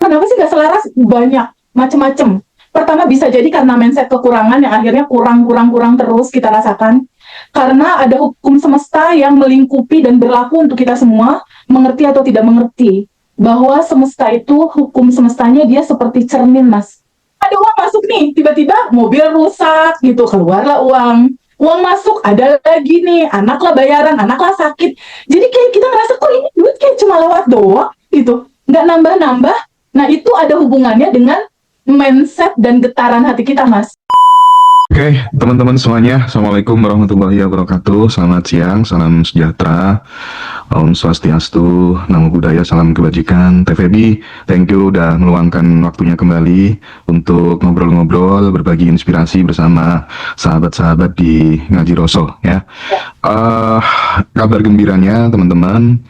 kenapa sih nggak selaras? Banyak, macem-macem. Pertama bisa jadi karena mindset kekurangan yang akhirnya kurang terus kita rasakan. Karena ada hukum semesta yang melingkupi dan berlaku untuk kita semua, mengerti atau tidak mengerti. Bahwa semesta itu, hukum semestanya dia seperti cermin, Mas. Ada uang masuk nih, tiba-tiba mobil rusak gitu, keluarlah uang. Uang masuk, ada lagi nih, anaklah bayaran, anaklah sakit. Jadi kayak kita ngerasa, kok ini duit kayak cuma lewat doang gitu. Nggak nambah-nambah. Nah, itu ada hubungannya dengan mindset dan getaran hati kita, Mas. Oke, teman-teman semuanya, Assalamualaikum warahmatullahi wabarakatuh. Selamat siang, salam sejahtera, Om Swastiastu, Namo Buddhaya, salam kebajikan. TVB, thank you udah meluangkan waktunya kembali untuk ngobrol-ngobrol, berbagi inspirasi bersama sahabat-sahabat di Ngaji Roso ya. Kabar gembiranya teman-teman,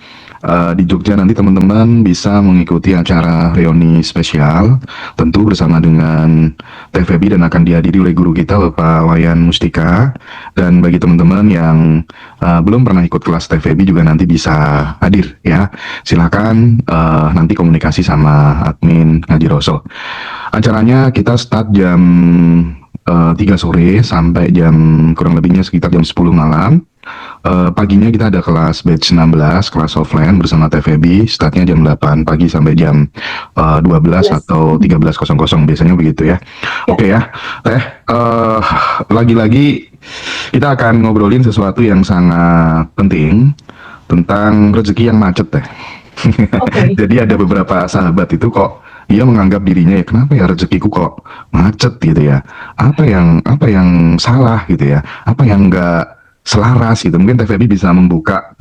di Jogja nanti teman-teman bisa mengikuti acara reuni spesial tentu bersama dengan TVB dan akan dihadiri oleh guru kita Bapak Wayan Mustika. Dan bagi teman-teman yang belum pernah ikut kelas TVB juga nanti bisa hadir ya, silakan nanti komunikasi sama admin Ngaji Roso. Acaranya kita start jam 3 sore sampai jam kurang lebihnya sekitar jam 10 malam. Paginya kita ada kelas batch 16, kelas offline bersama TVB, startnya jam 8 pagi sampai jam 12 atau 13.00, biasanya begitu ya. Oke ya, Teh, lagi-lagi kita akan ngobrolin sesuatu yang sangat penting tentang rezeki yang macet, Teh. Jadi ada beberapa sahabat itu kok dia menganggap dirinya, ya kenapa ya rezekiku kok macet gitu ya, apa yang salah gitu ya, apa yang enggak selaras gitu. Mungkin TVB bisa membuka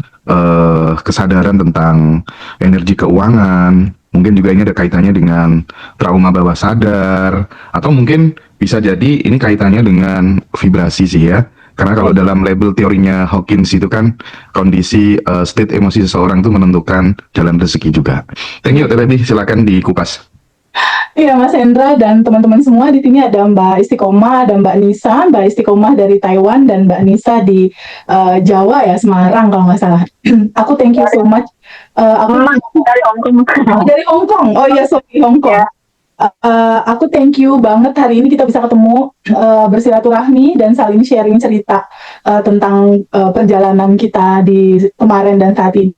kesadaran tentang energi keuangan. Mungkin juga ini ada kaitannya dengan trauma bawah sadar, atau mungkin bisa jadi ini kaitannya dengan vibrasi sih ya. Karena kalau dalam label teorinya Hawkins itu kan kondisi state emosi seseorang itu menentukan jalan rezeki juga. Thank you TVB, silakan dikupas. Iya Mas Hendra dan teman-teman semua, di sini ada Mbak Istiqomah, ada Mbak Nisa. Mbak Istiqomah dari Taiwan dan Mbak Nisa di Jawa ya, Semarang kalau nggak salah. Aku thank you so much. Aku dari Hongkong. dari Hongkong. Oh iya, sorry, Hongkong. Aku thank you banget hari ini kita bisa ketemu, bersilaturahmi dan saling sharing cerita tentang perjalanan kita di kemarin dan saat ini.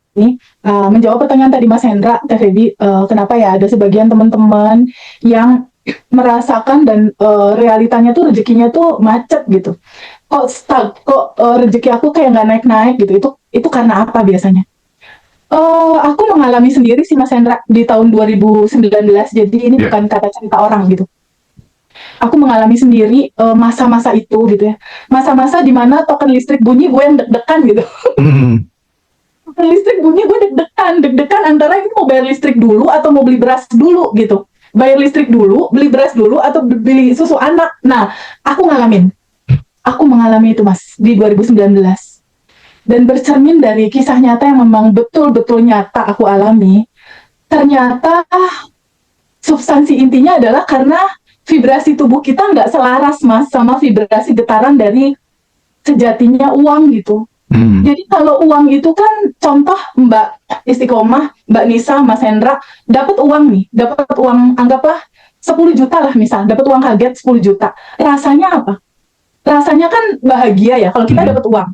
Menjawab pertanyaan tadi Mas Hendra, TVB, kenapa ya ada sebagian teman-teman yang merasakan dan realitanya tuh rezekinya tuh macet gitu. Kok stuck, kok rezeki aku kayak nggak naik-naik gitu. Itu karena apa biasanya? Aku mengalami sendiri sih Mas Hendra di tahun 2019, jadi ini bukan kata cerita orang gitu. Aku mengalami sendiri masa-masa itu gitu ya. Masa-masa di mana token listrik bunyi gue yang deg-degan gitu. Token listrik bunyi gue deg-degan antara ini mau bayar listrik dulu atau mau beli beras dulu gitu. Bayar listrik dulu, beli beras dulu atau beli susu anak. Nah, aku mengalami itu Mas di 2019. Dan bercermin dari kisah nyata yang memang betul-betul nyata aku alami, ternyata substansi intinya adalah karena vibrasi tubuh kita nggak selaras Mas sama vibrasi getaran dari sejatinya uang gitu. Jadi kalau uang itu kan, contoh Mbak Istiqomah, Mbak Nisa, Mas Hendra dapat uang anggaplah 10 juta lah misal, dapat uang kaget 10 juta. Rasanya apa? Rasanya kan bahagia ya kalau kita dapat uang.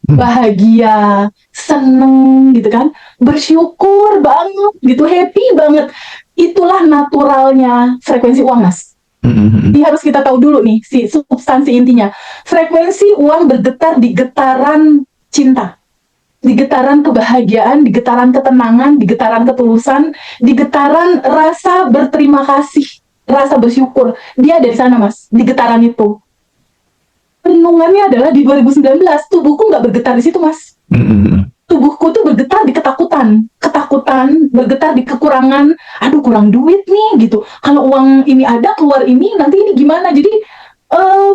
Bahagia, seneng gitu kan, bersyukur banget gitu, happy banget. Itulah naturalnya frekuensi uang Mas. Ini harus kita tahu dulu nih si substansi intinya. Frekuensi uang bergetar di getaran cinta, di getaran kebahagiaan, di getaran ketenangan, di getaran ketulusan, di getaran rasa berterima kasih, rasa bersyukur. Dia ada di sana Mas, di getaran itu. Renungannya adalah di 2019 tubuhku nggak bergetar di situ Mas. Tubuhku tuh bergetar di ketakutan, bergetar di kekurangan. Aduh kurang duit nih gitu. Kalau uang ini ada keluar ini nanti ini gimana? Jadi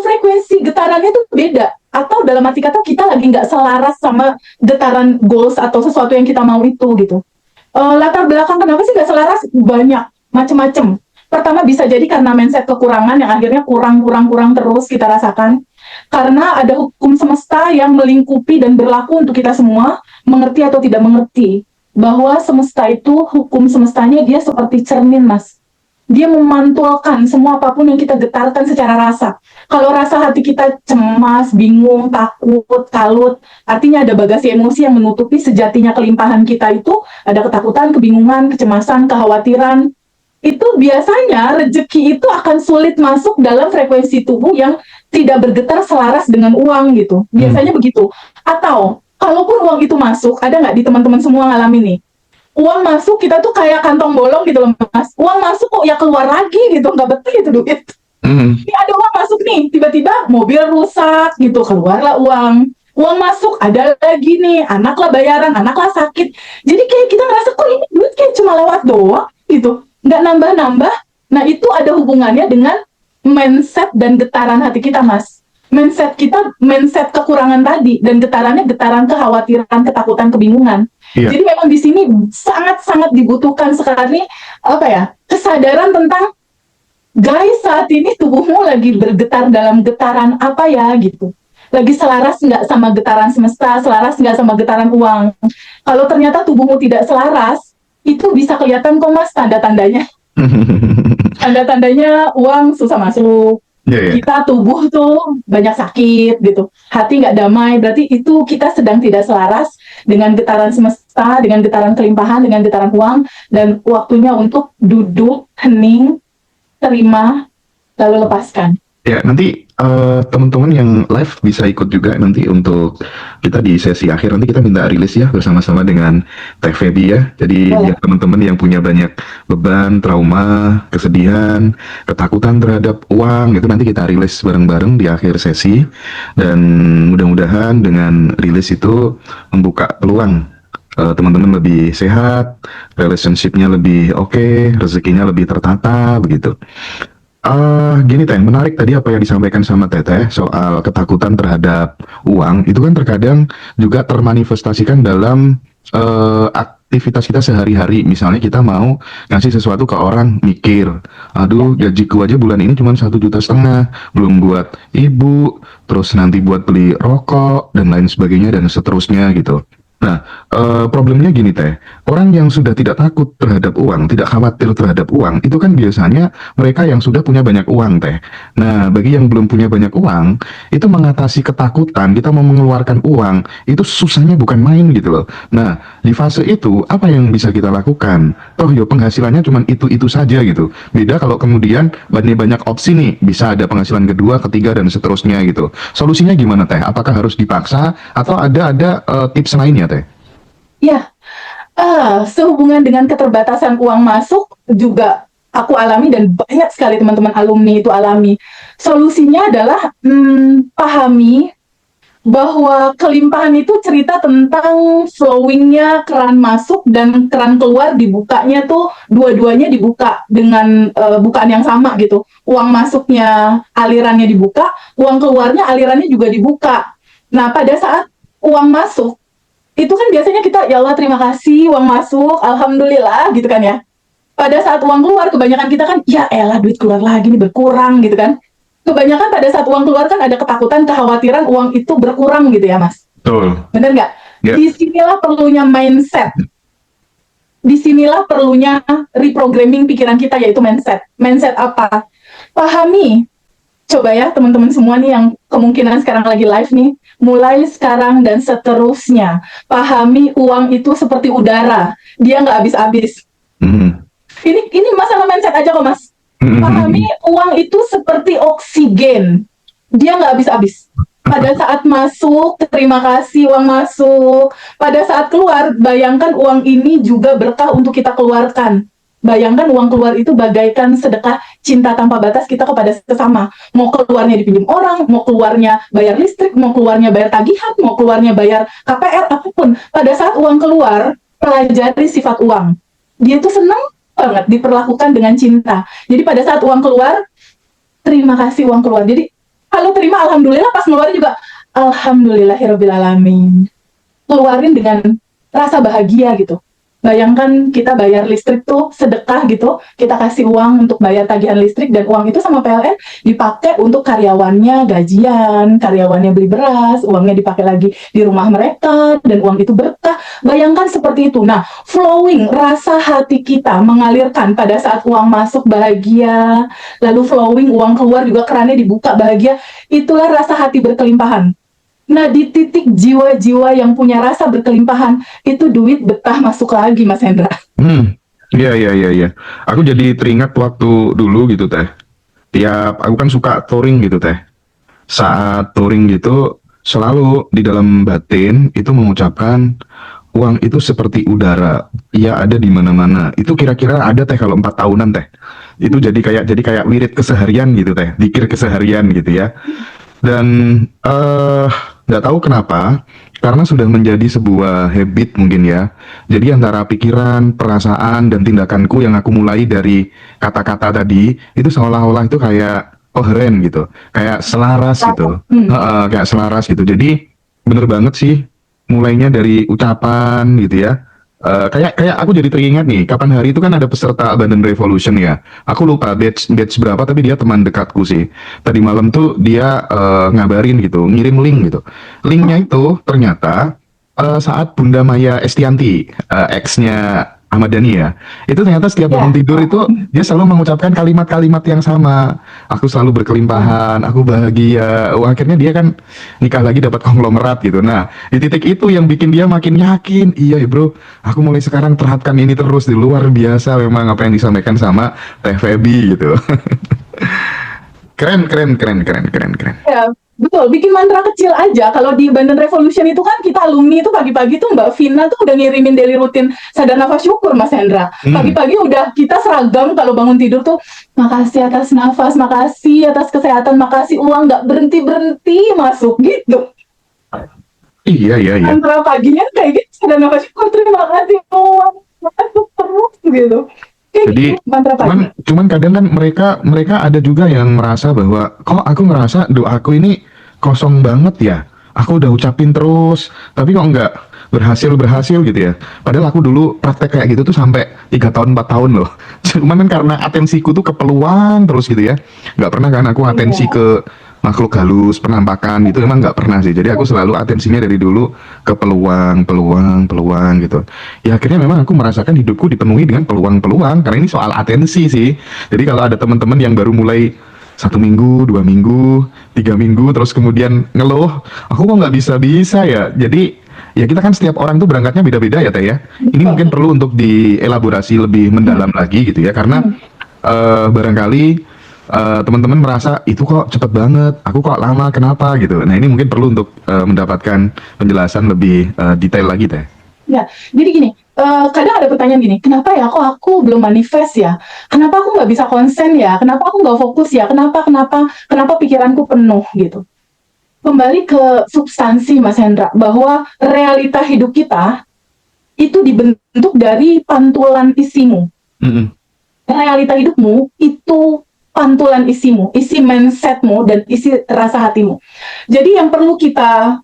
frekuensi getarannya tuh beda. Atau dalam arti kata kita lagi nggak selaras sama getaran goals atau sesuatu yang kita mau itu gitu. Latar belakang kenapa sih nggak selaras? Banyak, macam-macam. Pertama bisa jadi karena mindset kekurangan yang akhirnya kurang terus kita rasakan. Karena ada hukum semesta yang melingkupi dan berlaku untuk kita semua, mengerti atau tidak mengerti. Bahwa semesta itu, hukum semestanya dia seperti cermin Mas. Dia memantulkan semua apapun yang kita getarkan secara rasa. Kalau rasa hati kita cemas, bingung, takut, kalut, artinya ada bagasi emosi yang menutupi sejatinya kelimpahan kita itu, ada ketakutan, kebingungan, kecemasan, kekhawatiran. Itu biasanya rezeki itu akan sulit masuk dalam frekuensi tubuh yang tidak bergetar selaras dengan uang gitu. Biasanya begitu. Atau kalaupun uang itu masuk, ada nggak di teman-teman semua ngalamin nih? Uang masuk kita tuh kayak kantong bolong gitu loh mas. Uang masuk kok ya keluar lagi gitu, nggak betul itu duit. Ini ada uang masuk nih, tiba-tiba mobil rusak gitu, keluarlah uang. Uang masuk, ada lagi nih, anaklah bayaran, anaklah sakit. Jadi kayak kita ngerasa kok ini duit kayak cuma lewat doang gitu, nggak nambah-nambah. Nah itu ada hubungannya dengan mindset dan getaran hati kita mas. Mindset kita, mindset kekurangan tadi, dan getarannya getaran kekhawatiran, ketakutan, kebingungan. Iya. Jadi memang di sini sangat-sangat dibutuhkan sekali apa ya, kesadaran tentang guys, saat ini tubuhmu lagi bergetar dalam getaran apa ya gitu. Lagi selaras nggak sama getaran semesta, selaras nggak sama getaran uang. Kalau ternyata tubuhmu tidak selaras, itu bisa kelihatan kok mas tanda-tandanya. Tanda-tandanya uang susah masuk. Iya. Kita tubuh tuh banyak sakit gitu. Hati nggak damai, berarti itu kita sedang tidak selaras dengan getaran semesta, dengan getaran kelimpahan, dengan getaran uang. Dan waktunya untuk duduk, hening, terima, lalu lepaskan. Ya, nanti teman-teman yang live bisa ikut juga nanti untuk kita di sesi akhir nanti kita minta rilis ya bersama-sama dengan Teh Feby ya. Jadi Boleh. biar teman-teman yang punya banyak beban, trauma, kesedihan, ketakutan terhadap uang itu nanti kita rilis bareng-bareng di akhir sesi dan mudah-mudahan dengan rilis itu membuka peluang teman-teman lebih sehat, relationship-nya lebih oke, rezekinya lebih tertata begitu. Gini Teh, menarik tadi apa yang disampaikan sama Teteh soal ketakutan terhadap uang, itu kan terkadang juga termanifestasikan dalam aktivitas kita sehari-hari. Misalnya kita mau ngasih sesuatu ke orang, mikir, aduh gajiku aja bulan ini cuma 1,5 juta, belum buat ibu, terus nanti buat beli rokok, dan lain sebagainya, dan seterusnya gitu. Nah, problemnya gini Teh, orang yang sudah tidak takut terhadap uang, tidak khawatir terhadap uang, itu kan biasanya mereka yang sudah punya banyak uang Teh. Nah, bagi yang belum punya banyak uang, itu mengatasi ketakutan, kita mau mengeluarkan uang, itu susahnya bukan main gitu loh. Nah, di fase itu, apa yang bisa kita lakukan? Toh yo penghasilannya cuma itu-itu saja gitu. Beda kalau kemudian banyak opsi nih, bisa ada penghasilan kedua, ketiga, dan seterusnya gitu. Solusinya gimana Teh? Apakah harus dipaksa, atau ada tips lainnya Teh? Ya, sehubungan dengan keterbatasan uang masuk juga aku alami dan banyak sekali teman-teman alumni itu alami. Solusinya adalah pahami bahwa kelimpahan itu cerita tentang flowingnya keran masuk dan keran keluar dibukanya tuh dua-duanya dibuka dengan bukaan yang sama gitu. Uang masuknya alirannya dibuka, uang keluarnya alirannya juga dibuka. Nah, pada saat uang masuk, itu kan biasanya kita, ya Allah terima kasih uang masuk, alhamdulillah gitu kan ya. Pada saat uang keluar, kebanyakan kita kan, ya elah duit keluar lagi nih berkurang gitu kan. Kebanyakan pada saat uang keluar kan ada ketakutan, kekhawatiran uang itu berkurang gitu ya mas. Betul. Bener nggak? Ya. Disinilah perlunya mindset. Disinilah perlunya reprogramming pikiran kita, yaitu mindset. Mindset apa? Pahami. Coba ya teman-teman semua nih yang kemungkinan sekarang lagi live nih, mulai sekarang dan seterusnya, pahami uang itu seperti udara, dia nggak habis-habis. Ini masalah mindset aja kok mas. Pahami uang itu seperti oksigen, dia nggak habis-habis. Pada saat masuk, terima kasih uang masuk. Pada saat keluar, bayangkan uang ini juga berkah untuk kita keluarkan. Bayangkan uang keluar itu bagaikan sedekah cinta tanpa batas kita kepada sesama. Mau keluarnya dipinjam orang, mau keluarnya bayar listrik, mau keluarnya bayar tagihan, mau keluarnya bayar KPR, apapun. Pada saat uang keluar, pelajari sifat uang. Dia tuh senang banget diperlakukan dengan cinta. Jadi pada saat uang keluar, terima kasih uang keluar. Jadi kalau terima alhamdulillah, pas ngeluarin juga alhamdulillahirobbilalamin. Keluarin dengan rasa bahagia gitu. Bayangkan kita bayar listrik tuh sedekah gitu, kita kasih uang untuk bayar tagihan listrik dan uang itu sama PLN dipakai untuk karyawannya gajian, karyawannya beli beras, uangnya dipakai lagi di rumah mereka dan uang itu berkah. Bayangkan seperti itu. Nah, flowing rasa hati kita mengalirkan pada saat uang masuk bahagia, lalu flowing uang keluar juga kerannya dibuka bahagia. Itulah rasa hati berkelimpahan. Nah, di titik jiwa-jiwa yang punya rasa berkelimpahan, itu duit betah masuk lagi, Mas Hendra. Iya, iya, iya, iya. Aku jadi teringat waktu dulu gitu teh. Aku kan suka touring gitu teh. Saat touring gitu, selalu di dalam batin itu mengucapkan uang itu seperti udara. Ia ada di mana-mana. Itu kira-kira ada teh kalau 4 tahunan teh. Itu jadi kayak wirid keseharian gitu teh. Dikir keseharian gitu ya. Dan eh nggak tahu kenapa, karena sudah menjadi sebuah habit mungkin ya. Jadi antara pikiran, perasaan, dan tindakanku yang aku mulai dari kata-kata tadi, itu seolah-olah itu kayak koheren gitu, kayak selaras gitu. Kayak selaras gitu. Jadi bener banget sih, mulainya dari ucapan gitu ya. Kayak aku jadi teringat nih, kapan hari itu kan ada peserta Abandon Revolution ya. Aku lupa batch berapa, tapi dia teman dekatku sih. Tadi malam tuh dia ngabarin gitu, ngirim link gitu. Linknya itu ternyata saat Bunda Maya Estianty, ex-nya Ahmad Dhani ya, itu ternyata setiap bangun tidur itu dia selalu mengucapkan kalimat-kalimat yang sama. Aku selalu berkelimpahan, aku bahagia. Akhirnya dia kan nikah lagi dapat konglomerat gitu. Nah, di titik itu yang bikin dia makin yakin, iya ya bro, aku mulai sekarang terapkan ini terus. Di luar biasa memang apa yang disampaikan sama Teh Feby gitu. Keren, keren, keren, keren, keren, keren. Ya, betul. Bikin mantra kecil aja. Kalau di Bandung Revolution itu kan kita alumni itu pagi-pagi tuh Mbak Vina tuh udah ngirimin daily rutin sadar nafas syukur, Mas Hendra. Pagi-pagi udah kita seragam kalau bangun tidur tuh, makasih atas nafas, makasih atas kesehatan, makasih uang nggak berhenti-berhenti masuk gitu. Iya, iya, iya. Mantra paginya kayak gitu, sadar nafas syukur, terima kasih uang, masuk terus gitu. Jadi cuman kadang kan mereka ada juga yang merasa bahwa kok aku ngerasa doaku ini kosong banget ya. Aku udah ucapin terus, tapi kok nggak berhasil gitu ya. Padahal aku dulu praktek kayak gitu tuh sampai 3 tahun 4 tahun loh. Cuman kan karena atensiku tuh ke peluang terus gitu ya. Nggak pernah kan aku atensi ke makhluk halus, penampakan gitu, emang nggak pernah sih. Jadi aku selalu atensinya dari dulu ke peluang gitu. Ya akhirnya memang aku merasakan hidupku dipenuhi dengan peluang-peluang, karena ini soal atensi sih. Jadi kalau ada teman-teman yang baru mulai 1 minggu, 2 minggu, 3 minggu, terus kemudian ngeluh, aku kok nggak bisa ya. Jadi ya kita kan setiap orang tuh berangkatnya beda-beda ya Teh ya. Ini mungkin perlu untuk dielaborasi lebih mendalam lagi gitu ya, karena barangkali teman-teman merasa itu kok cepet banget, aku kok lama, kenapa gitu. Nah ini mungkin perlu untuk mendapatkan penjelasan lebih detail lagi Teh. Ya, jadi gini, kadang ada pertanyaan gini, kenapa ya kok aku belum manifest ya? Kenapa aku nggak bisa konsen ya? Kenapa aku nggak fokus ya? Kenapa pikiranku penuh gitu? Kembali ke substansi Mas Hendra, bahwa realita hidup kita itu dibentuk dari pantulan isimu. Realita hidupmu itu pantulan isimu, isi mindsetmu, dan isi rasa hatimu. Jadi yang perlu kita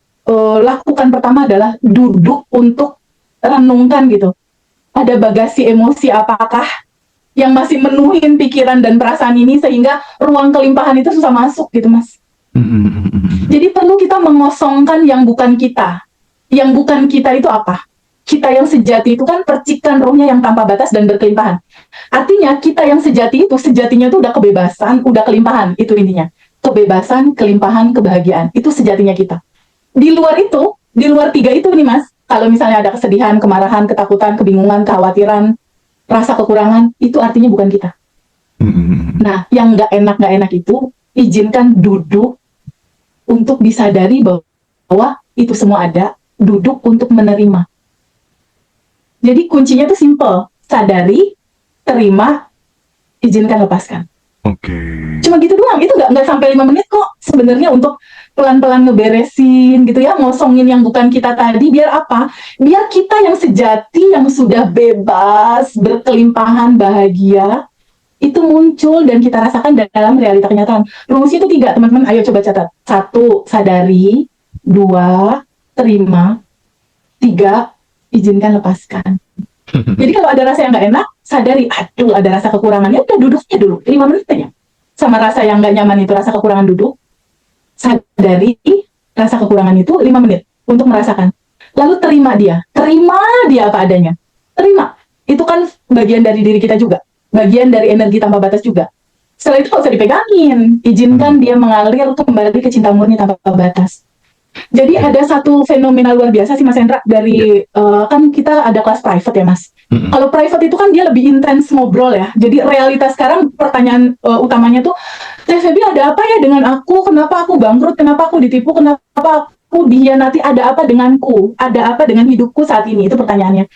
lakukan pertama adalah duduk untuk renungkan gitu. Ada bagasi emosi apakah yang masih menuhin pikiran dan perasaan ini sehingga ruang kelimpahan itu susah masuk gitu Mas. Jadi perlu kita mengosongkan yang bukan kita. Yang bukan kita itu apa? Kita yang sejati itu kan percikan rohnya yang tanpa batas dan berkelimpahan. Artinya kita yang sejati itu, sejatinya itu udah kebebasan, udah kelimpahan, itu intinya. Kebebasan, kelimpahan, kebahagiaan, itu sejatinya kita. Di luar itu, di luar 3 itu nih Mas, kalau misalnya ada kesedihan, kemarahan, ketakutan, kebingungan, kekhawatiran, rasa kekurangan, itu artinya bukan kita. Nah, yang nggak enak itu, izinkan duduk untuk disadari bahwa itu semua ada, duduk untuk menerima. Jadi kuncinya tuh simple, sadari, terima, izinkan, lepaskan. Oke. Cuma gitu doang, itu nggak sampai 5 menit kok sebenarnya untuk pelan-pelan ngeberesin gitu ya, ngosongin yang bukan kita tadi, biar apa? Biar kita yang sejati, yang sudah bebas, berkelimpahan, bahagia, itu muncul dan kita rasakan dalam realita kenyataan. Rumusnya itu 3, teman-teman, ayo coba catat. 1, sadari. 2, terima. 3, izinkan, lepaskan. Jadi kalau ada rasa yang nggak enak, sadari, aduh ada rasa kekurangannya, udah duduknya dulu, 5 menit aja. Sama rasa yang nggak nyaman itu, rasa kekurangan duduk, sadari rasa kekurangan itu 5 menit untuk merasakan. Lalu terima dia apa adanya. Terima, itu kan bagian dari diri kita juga, bagian dari energi tanpa batas juga. Setelah itu nggak usah dipegangin, izinkan dia mengalir kembali ke cinta murni tanpa batas. Jadi ada satu fenomena luar biasa sih Mas Hendra dari kan kita ada kelas private ya Mas. Kalau private itu kan dia lebih intens ngobrol ya. Jadi realitas sekarang pertanyaan utamanya tuh, Teh Febi ada apa ya dengan aku? Kenapa aku bangkrut? Kenapa aku ditipu? Kenapa aku dihianati? Ada apa denganku? Ada apa dengan hidupku saat ini? Itu pertanyaannya.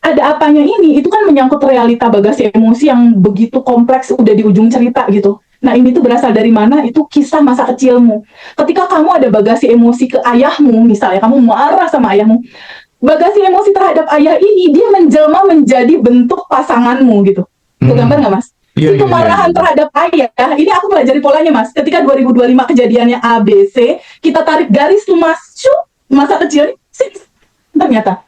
Ada apanya ini? Itu kan menyangkut realita bagasi emosi yang begitu kompleks udah di ujung cerita gitu. Nah ini tuh berasal dari mana? Itu kisah masa kecilmu. Ketika kamu ada bagasi emosi ke ayahmu, misalnya kamu marah sama ayahmu, bagasi emosi terhadap ayah ini dia menjelma menjadi bentuk pasanganmu gitu. Kegambar nggak Mas? Iya, Si kemarahan terhadap ayah, ini aku pelajari polanya Mas. Ketika 2025 kejadiannya ABC, kita tarik garis tuh Mas, masa kecil ini, ternyata.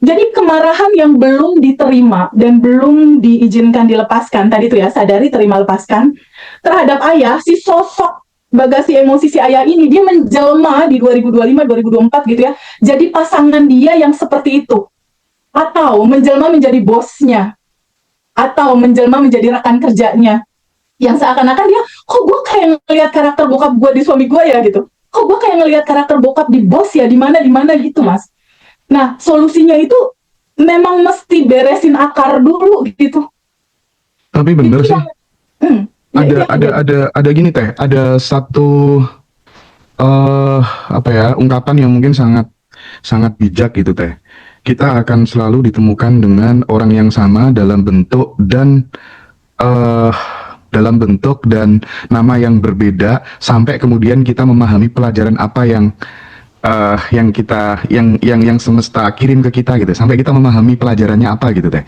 Jadi kemarahan yang belum diterima dan belum diizinkan dilepaskan, tadi tuh ya, sadari, terima, lepaskan, terhadap ayah, si sosok bagasi emosi si ayah ini, dia menjelma di 2025, 2024 gitu ya, jadi pasangan dia yang seperti itu. Atau menjelma menjadi bosnya, atau menjelma menjadi rekan kerjanya, yang seakan-akan dia, kok gue kayak ngelihat karakter bokap gue di suami gue ya gitu, kok gue kayak ngelihat karakter bokap di bos ya, di mana gitu Mas. Nah, solusinya itu memang mesti beresin akar dulu gitu. Tapi bener Itu sih. yang, Ada gini Teh, ada satu apa ya, ungkapan yang mungkin sangat sangat bijak gitu Teh. Kita akan selalu ditemukan dengan orang yang sama eh dalam bentuk dan nama yang berbeda sampai kemudian kita memahami pelajaran apa yang semesta kirim ke kita gitu, sampai kita memahami pelajarannya apa gitu Teh.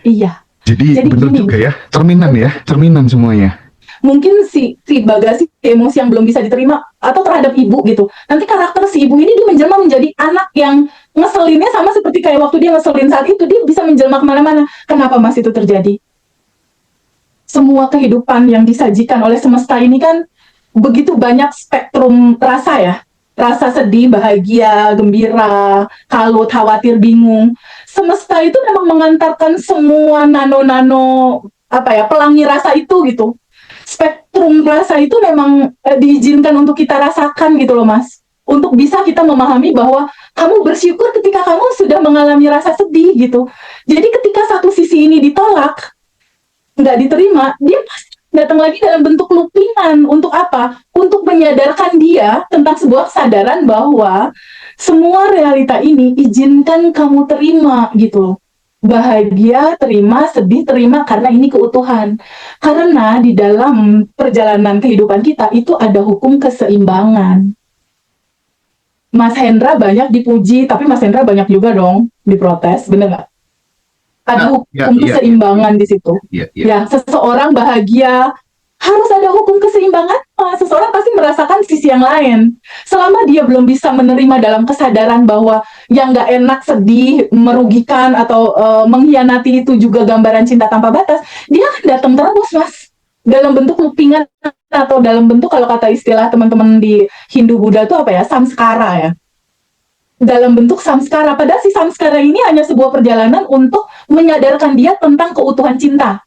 iya. Jadi Jadi bener gini, juga ya, cerminan semuanya. mungkin si bagasi emosi yang belum bisa diterima atau terhadap ibu gitu. Nanti karakter si ibu ini dia menjelma menjadi anak yang ngeselinnya sama seperti kayak waktu dia ngeselin saat itu, dia bisa menjelma kemana-mana. Kenapa Mas itu terjadi? Semua kehidupan yang disajikan oleh semesta ini kan begitu banyak spektrum rasa ya. Rasa sedih, bahagia, gembira, kalut, khawatir, bingung. Semesta itu memang mengantarkan semua nano-nano apa ya, pelangi rasa itu gitu. Spektrum rasa itu memang diizinkan untuk kita rasakan gitu loh Mas. Untuk bisa kita memahami bahwa kamu bersyukur ketika kamu sudah mengalami rasa sedih gitu. Jadi ketika satu sisi ini ditolak, nggak diterima, dia pasti datang lagi dalam bentuk loopingan. Untuk apa? Untuk menyadarkan dia tentang sebuah kesadaran bahwa semua realita ini izinkan kamu terima gitu. Bahagia terima, sedih terima, karena ini keutuhan. Karena di dalam perjalanan kehidupan kita itu ada hukum keseimbangan. Mas Hendra banyak dipuji, tapi Mas Hendra banyak juga dong diprotes, bener nggak? Ada hukum keseimbangan di situ. Ya, seseorang bahagia harus ada hukum keseimbangan. Seseorang pasti merasakan sisi yang lain. Selama dia belum bisa menerima dalam kesadaran bahwa yang nggak enak, sedih, merugikan atau mengkhianati itu juga gambaran cinta tanpa batas, dia akan datang terus Mas, dalam bentuk loopingan atau dalam bentuk, kalau kata istilah teman-teman di Hindu Buddha itu apa ya, samskara ya. Dalam bentuk samskara. Padahal si samskara ini hanya sebuah perjalanan untuk menyadarkan dia tentang keutuhan cinta.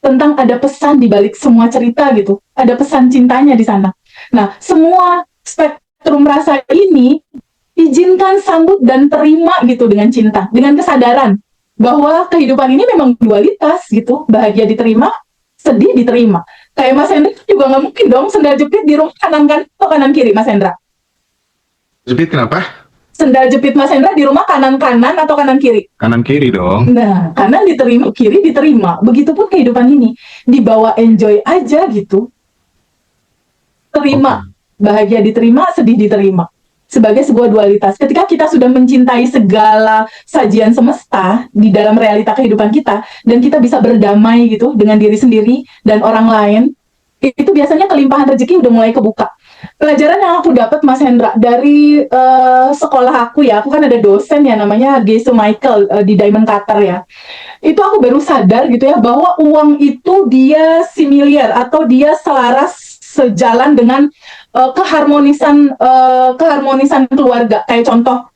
Tentang ada pesan di balik semua cerita gitu. Ada pesan cintanya di sana. Nah, semua spektrum rasa ini izinkan, sambut, dan terima gitu dengan cinta. Dengan kesadaran bahwa kehidupan ini memang dualitas gitu. Bahagia diterima, sedih diterima. Kayak Mas Hendra juga nggak mungkin dong sendal jepit di rumah kanan atau kanan kiri Mas Hendra. Jepit kenapa? Sendal jepit Mas Hendra di rumah kanan atau kanan kiri? Kanan kiri dong. Nah, kanan diterima, kiri diterima. Begitupun kehidupan ini. Dibawa enjoy aja gitu. Terima. Bahagia diterima, sedih diterima. Sebagai sebuah dualitas. Ketika kita sudah mencintai segala sajian semesta di dalam realita kehidupan kita, dan kita bisa berdamai gitu dengan diri sendiri dan orang lain, itu biasanya kelimpahan rezeki udah mulai kebuka. Pelajaran yang aku dapat Mas Hendra dari sekolah aku ya, aku kan ada dosen ya namanya Gesu Michael di Diamond Qatar ya. Itu aku baru sadar gitu ya bahwa uang itu dia similar atau dia selaras sejalan dengan keharmonisan keluarga. Kayak contoh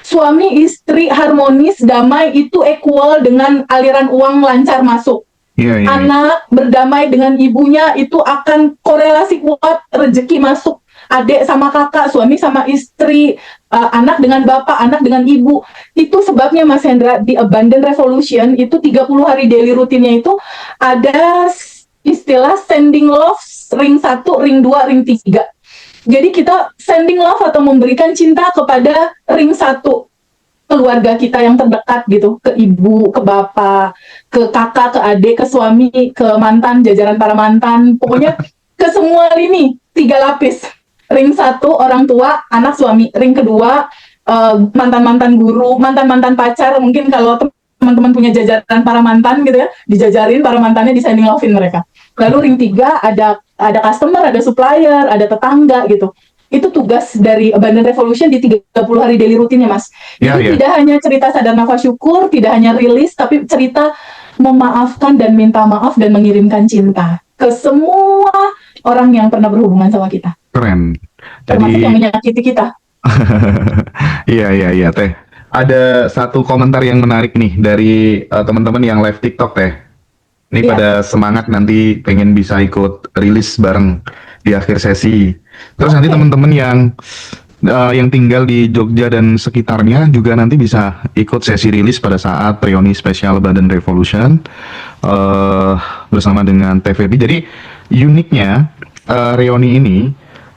suami istri harmonis damai itu equal dengan aliran uang lancar masuk. Iya, iya, iya. Anak berdamai dengan ibunya itu akan korelasi kuat rezeki masuk. Adik sama kakak, suami sama istri, anak dengan bapak, anak dengan ibu. Itu sebabnya Mas Hendra di Abundant Revolution itu 30 hari daily rutinnya itu ada istilah sending love ring 1, ring 2, ring 3. Jadi kita sending love atau memberikan cinta kepada ring 1 keluarga kita yang terdekat gitu, ke ibu, ke bapak, ke kakak, ke adik, ke suami, ke mantan, jajaran para mantan, pokoknya ke semua lini, 3 lapis. Ring 1 orang tua, anak, suami. Ring kedua mantan-mantan guru, mantan-mantan pacar, mungkin kalau teman-teman punya jajaran para mantan gitu ya, dijajarin para mantannya, di sending love-in mereka. Lalu ring 3 ada customer, ada supplier, ada tetangga gitu. Itu tugas dari Abundant Revolution di 30 hari daily rutinnya, Mas. Jadi tidak hanya cerita sadar nafas syukur, tidak hanya rilis, tapi cerita memaafkan dan minta maaf dan mengirimkan cinta ke semua orang yang pernah berhubungan sama kita. Keren. Termasuk yang menyakiti kita. Iya, Teh. Ada satu komentar yang menarik nih dari teman-teman yang live TikTok, Teh. Ini pada semangat nanti pengen bisa ikut rilis bareng di akhir sesi. Terus nanti teman-teman yang tinggal di Jogja dan sekitarnya juga nanti bisa ikut sesi rilis pada saat reuni spesial Abundant Revolution bersama dengan TVB. Jadi uniknya reuni ini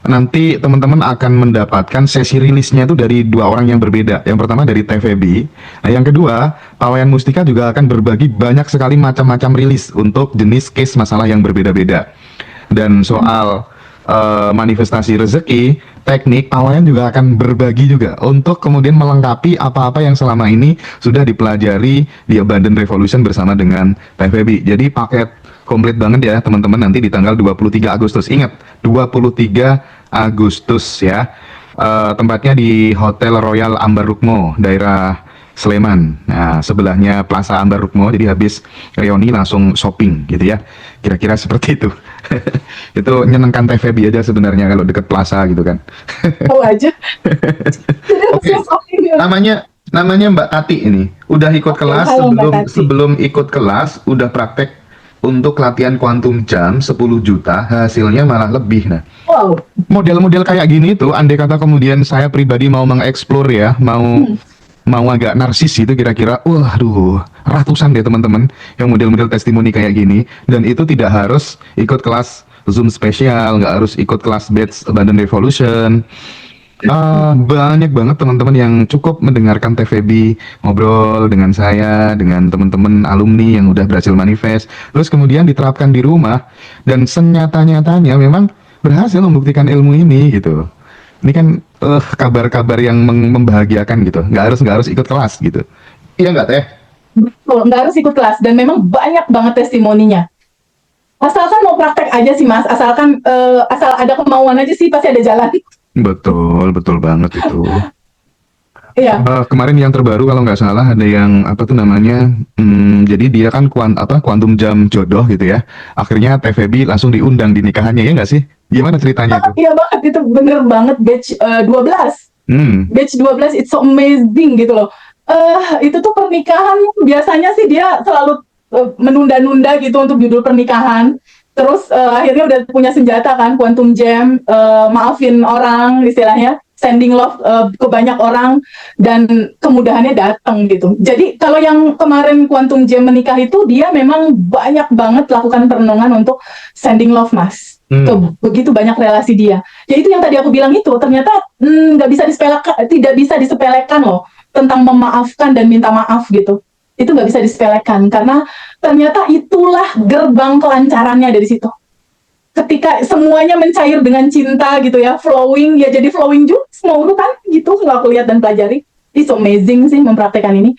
nanti teman-teman akan mendapatkan sesi rilisnya itu dari 2 orang yang berbeda. Yang pertama dari TVB. Nah, yang kedua, Pawayan Mustika juga akan berbagi banyak sekali macam-macam rilis untuk jenis case masalah yang berbeda-beda. Dan soal manifestasi rezeki, teknik, Pawayan juga akan berbagi juga untuk kemudian melengkapi apa-apa yang selama ini sudah dipelajari di Abundant Revolution bersama dengan TVB. Jadi paket komplit banget ya teman-teman nanti di tanggal 23 Agustus. Ingat, 23 Agustus ya. Tempatnya di Hotel Royal Ambar Rukmo, daerah Sleman. Nah, sebelahnya Plaza Ambar Rukmo. Jadi habis reuni langsung shopping gitu ya. Kira-kira seperti itu. Itu nyenengkan TVB aja sebenarnya kalau deket plaza gitu kan. Tahu aja. Oke. Namanya Mbak Tati ini. Udah ikut kelas sebelum ikut kelas udah praktek untuk latihan kuantum jam 10 juta, hasilnya malah lebih. Nah, Wow. model-model kayak gini tuh, andai kata kemudian saya pribadi mau mengeksplor ya, mau agak narsis gitu kira-kira, waduh, ratusan deh teman-teman yang model-model testimoni kayak gini, dan itu tidak harus ikut kelas Zoom spesial, nggak harus ikut kelas Batch Abundant Revolution. Banyak banget teman-teman yang cukup mendengarkan TVB ngobrol dengan saya, dengan teman-teman alumni yang udah berhasil manifest, terus kemudian diterapkan di rumah, dan senyata-nyatanya memang berhasil membuktikan ilmu ini gitu. Ini kan kabar-kabar yang membahagiakan gitu. Nggak harus ikut kelas gitu. Iya nggak, Teh? Betul, nggak harus ikut kelas, dan memang banyak banget testimoninya. Asalkan mau praktek aja sih Mas, asalkan asal ada kemauan aja sih pasti ada jalan. Betul banget itu. Iya. Kemarin yang terbaru kalau nggak salah ada yang apa tuh namanya, jadi dia kan kuantum jam jodoh gitu ya. Akhirnya TVB langsung diundang di nikahannya, ya nggak sih? Gimana ceritanya itu? Iya banget, itu bener banget batch 12. Batch 12 it's so amazing gitu loh. Itu tuh pernikahan biasanya sih dia selalu menunda-nunda gitu untuk judul pernikahan. Terus akhirnya udah punya senjata kan, quantum jam, maafin orang istilahnya, sending love ke banyak orang, dan kemudahannya datang gitu. Jadi kalau yang kemarin quantum jam menikah itu dia memang banyak banget lakukan perenungan untuk sending love Mas. Begitu banyak relasi dia. Ya itu yang tadi aku bilang itu ternyata nggak bisa disepelekan, tidak bisa disepelekan loh tentang memaafkan dan minta maaf gitu. Itu nggak bisa disepelekan karena ternyata itulah gerbang kelancarannya dari situ. Ketika semuanya mencair dengan cinta gitu ya, flowing, ya jadi flowing juga semua urutan gitu. Kalau aku lihat dan pelajari, it's amazing sih mempraktekkan ini.